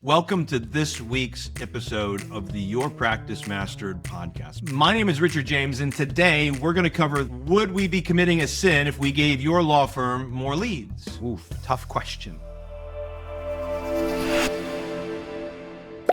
Welcome to this week's episode of the Your Practice Mastered podcast. My name is Richard James, and today we're going to cover, would we be committing a sin if we gave your law firm more leads? Oof, tough question.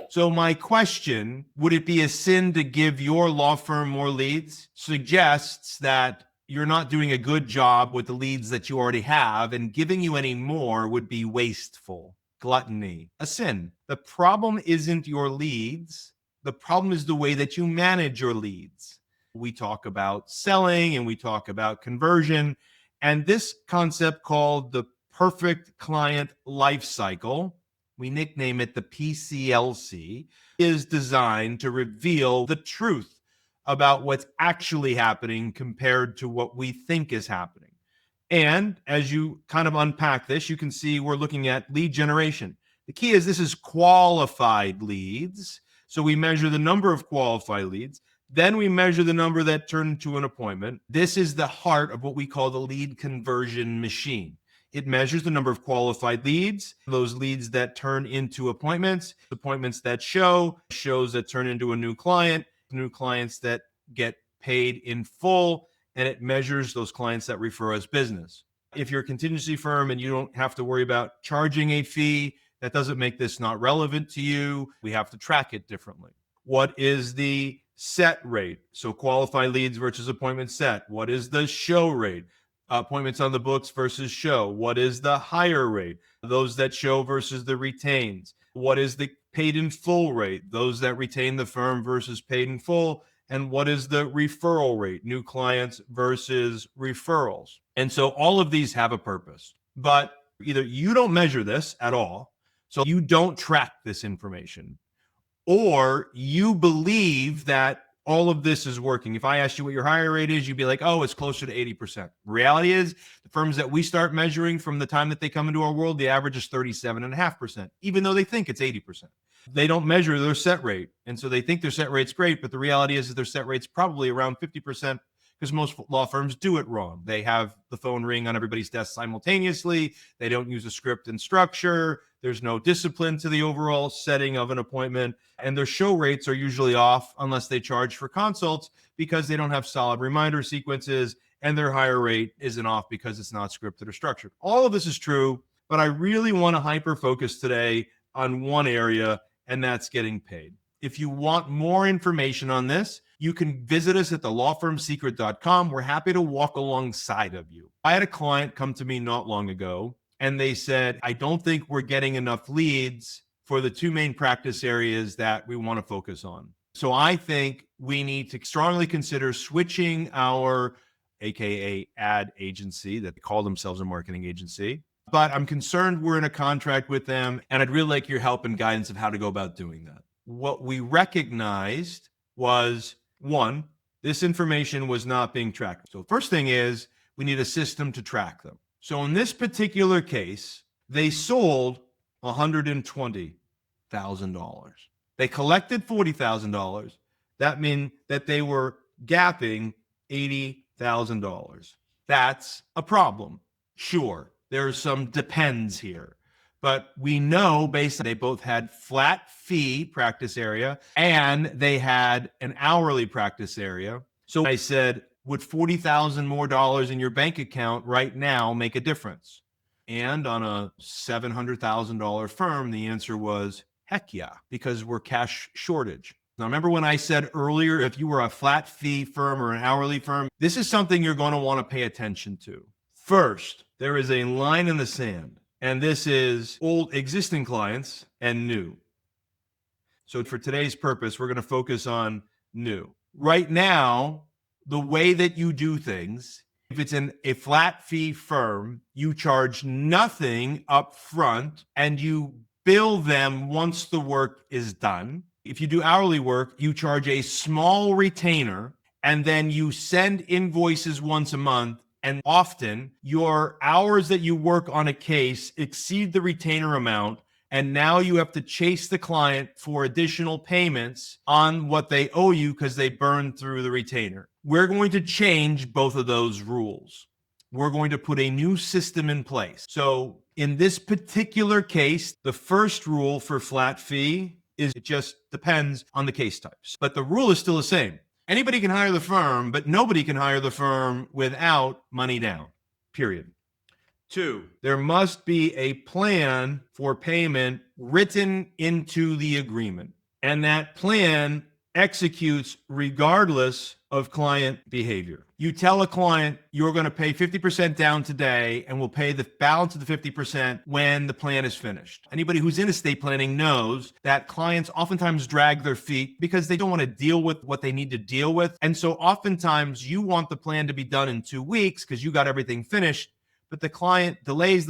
So my question, would it be a sin to give your law firm more leads, suggests that you're not doing a good job with the leads that you already have, and giving you any more would be wasteful. Gluttony, a sin. The problem isn't your leads. The problem is the way that you manage your leads. We talk about selling and we talk about conversion, and this concept called the Perfect Client Lifecycle, we nickname it the PCLC, is designed to reveal the truth about what's actually happening compared to what we think is happening. And as you kind of unpack this, you can see we're looking at lead generation. The key is this is qualified leads. So we measure the number of qualified leads. Then we measure the number that turn into an appointment. This is the heart of what we call the lead conversion machine. It measures the number of qualified leads, those leads that turn into appointments, appointments that shows that turn into a new clients that get paid in full, and it measures those clients that refer us business. If you're a contingency firm and you don't have to worry about charging a fee, that doesn't make this not relevant to you. We have to track it differently. What is the set rate? So qualified leads versus appointment set. What is the show rate? Appointments on the books versus show. What is the hire rate? Those that show versus the retains. What is the paid in full rate? Those that retain the firm versus paid in full. And what is the referral rate? New clients versus referrals. And so all of these have a purpose, but either you don't measure this at all, so you don't track this information, or you believe that all of this is working. If I asked you what your hire rate is, you'd be like, oh, it's closer to 80%. Reality is the firms that we start measuring from the time that they come into our world, the average is 37.5%, even though they think it's 80%. They don't measure their set rate. And so they think their set rate's great, but the reality is that their set rate's probably around 50% because most law firms do it wrong. They have the phone ring on everybody's desk simultaneously. They don't use a script and structure. There's no discipline to the overall setting of an appointment. And their show rates are usually off unless they charge for consults because they don't have solid reminder sequences, and their hire rate isn't off because it's not scripted or structured. All of this is true, but I really want to hyper focus today on one area, and that's getting paid. If you want more information on this, you can visit us at thelawfirmsecret.com. We're happy to walk alongside of you. I had a client come to me not long ago, and they said, I don't think we're getting enough leads for the two main practice areas that we want to focus on. So I think we need to strongly consider switching our AKA ad agency that call themselves a marketing agency. But I'm concerned we're in a contract with them, and I'd really like your help and guidance of how to go about doing that. What we recognized was, one, this information was not being tracked. So first thing is we need a system to track them. So in this particular case, they sold $120,000. They collected $40,000. That means that they were gapping $80,000. That's a problem. Sure, there's some depends here. But we know based on they both had flat fee practice area and they had an hourly practice area. So I said, would $40,000 more dollars in your bank account right now make a difference? And on a $700,000 firm, the answer was heck yeah, because we're cash shortage. Now, remember when I said earlier, if you were a flat fee firm or an hourly firm, this is something you're going to want to pay attention to. First, there is a line in the sand. And this is old existing clients and new. So for today's purpose, we're going to focus on new. Right now, the way that you do things, if it's a flat fee firm, you charge nothing up front and you bill them once the work is done. If you do hourly work, you charge a small retainer and then you send invoices once a month. And often your hours that you work on a case exceed the retainer amount. And now you have to chase the client for additional payments on what they owe you because they burned through the retainer. We're going to change both of those rules. We're going to put a new system in place. So In this particular case, the first rule for flat fee is it just depends on the case types. But the rule is still the same. Anybody can hire the firm, but nobody can hire the firm without money down, period. 2, there must be a plan for payment written into the agreement. And that plan executes regardless of client behavior. You tell a client you're going to pay 50% down today and we'll pay the balance of the 50% when the plan is finished. Anybody who's in estate planning knows that clients oftentimes drag their feet because they don't want to deal with what they need to deal with. And so oftentimes you want the plan to be done in 2 weeks because you got everything finished. But the client delays.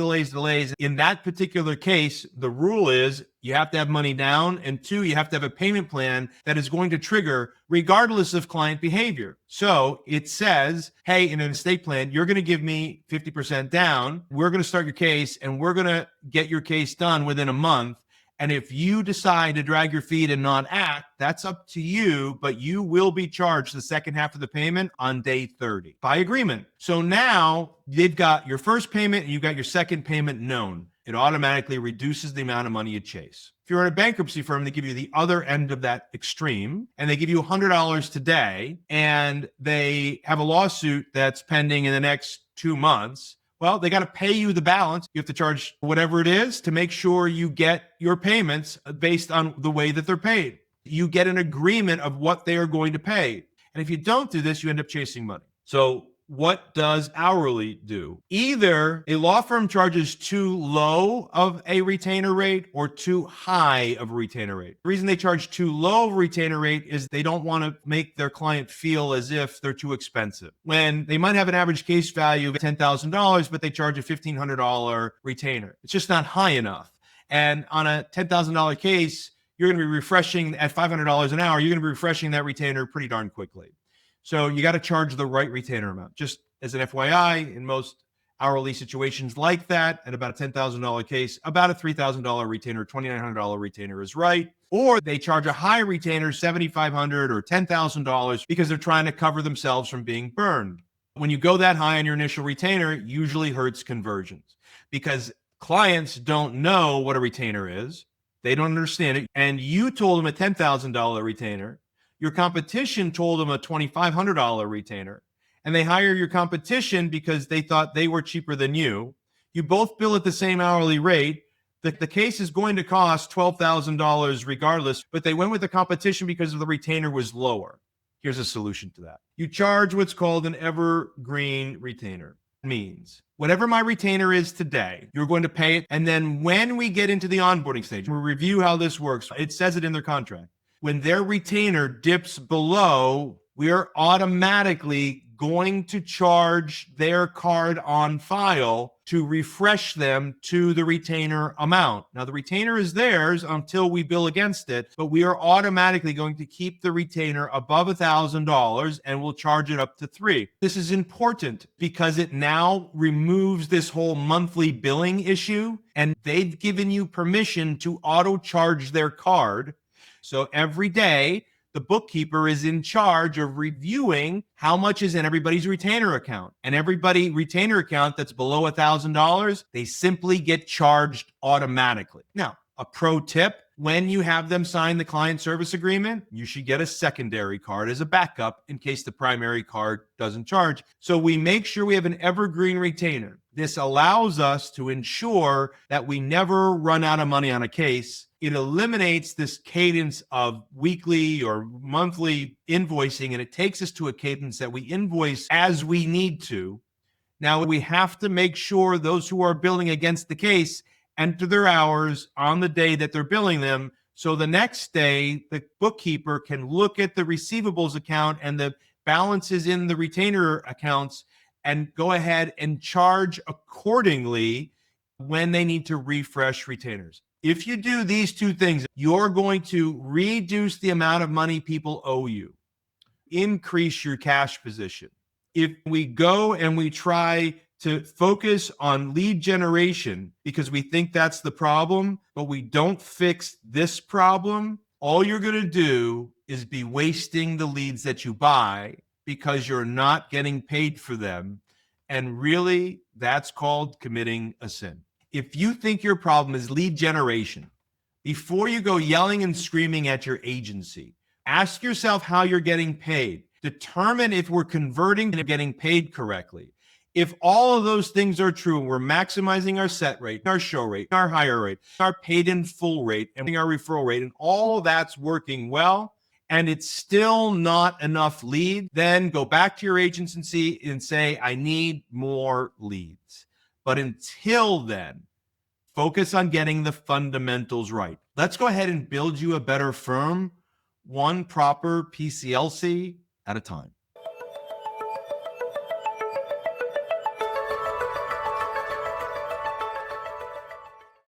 In that particular case, the rule is you have to have money down, and 2, you have to have a payment plan that is going to trigger regardless of client behavior. So it says, hey, in an estate plan, you're going to give me 50% down. We're going to start your case, and we're going to get your case done within a month. And if you decide to drag your feet and not act, that's up to you, but you will be charged the second half of the payment on day 30 by agreement. So now they've got your first payment and you've got your second payment known. It automatically reduces the amount of money you chase. If you're in a bankruptcy firm, they give you the other end of that extreme, and they give you $100 today, and they have a lawsuit that's pending in the next 2 months. Well, they got to pay you the balance. You have to charge whatever it is to make sure you get your payments based on the way that they're paid. You get an agreement of what they are going to pay. And if you don't do this, you end up chasing money. So what does hourly do? Either a law firm charges too low of a retainer rate or too high of a retainer rate. The reason they charge too low of a retainer rate is they don't want to make their client feel as if they're too expensive. When they might have an average case value of $10,000, but they charge a $1,500 retainer. It's just not high enough. And on a $10,000 case, you're going to be refreshing at $500 an hour. You're going to be refreshing that retainer pretty darn quickly. So you got to charge the right retainer amount. Just as an FYI, in most hourly situations like that, at about a $10,000 case, about a $3,000 retainer, $2,900 retainer is right. Or they charge a high retainer, $7,500 or $10,000, because they're trying to cover themselves from being burned. When you go that high on your initial retainer, it usually hurts conversions because clients don't know what a retainer is. They don't understand it. And you told them a $10,000 retainer. Your competition told them a $2,500 retainer, and they hire your competition because they thought they were cheaper than you. You both bill at the same hourly rate. The case is going to cost $12,000 regardless, but they went with the competition because the retainer was lower. Here's a solution to that. You charge what's called an evergreen retainer. It means whatever my retainer is today, you're going to pay it. And then when we get into the onboarding stage, we'll review how this works. It says it in their contract. When their retainer dips below, we're automatically going to charge their card on file to refresh them to the retainer amount. Now, the retainer is theirs until we bill against it, but we are automatically going to keep the retainer above $1,000 and we'll charge it up to $3,000. This is important because it now removes this whole monthly billing issue, and they've given you permission to auto charge their card. So every day, the bookkeeper is in charge of reviewing how much is in everybody's retainer account. And everybody retainer account that's below $1,000, they simply get charged automatically. Now, a pro tip, when you have them sign the client service agreement, you should get a secondary card as a backup in case the primary card doesn't charge. So we make sure we have an evergreen retainer. This allows us to ensure that we never run out of money on a case. It eliminates this cadence of weekly or monthly invoicing, and it takes us to a cadence that we invoice as we need to. Now, we have to make sure those who are billing against the case enter their hours on the day that they're billing them. So the next day, the bookkeeper can look at the receivables account and the balances in the retainer accounts and go ahead and charge accordingly when they need to refresh retainers. If you do these two things, you're going to reduce the amount of money people owe you, increase your cash position. If we go and we try to focus on lead generation because we think that's the problem, but we don't fix this problem, all you're going to do is be wasting the leads that you buy because you're not getting paid for them. And really, that's called committing a sin. If you think your problem is lead generation, before you go yelling and screaming at your agency, ask yourself how you're getting paid. Determine if we're converting and getting paid correctly. If all of those things are true, we're maximizing our set rate, our show rate, our hire rate, our paid in full rate, and our referral rate, and all of that's working well, and it's still not enough lead, then go back to your agency and say, I need more leads. But until then, focus on getting the fundamentals right. Let's go ahead and build you a better firm, one proper PCLC at a time.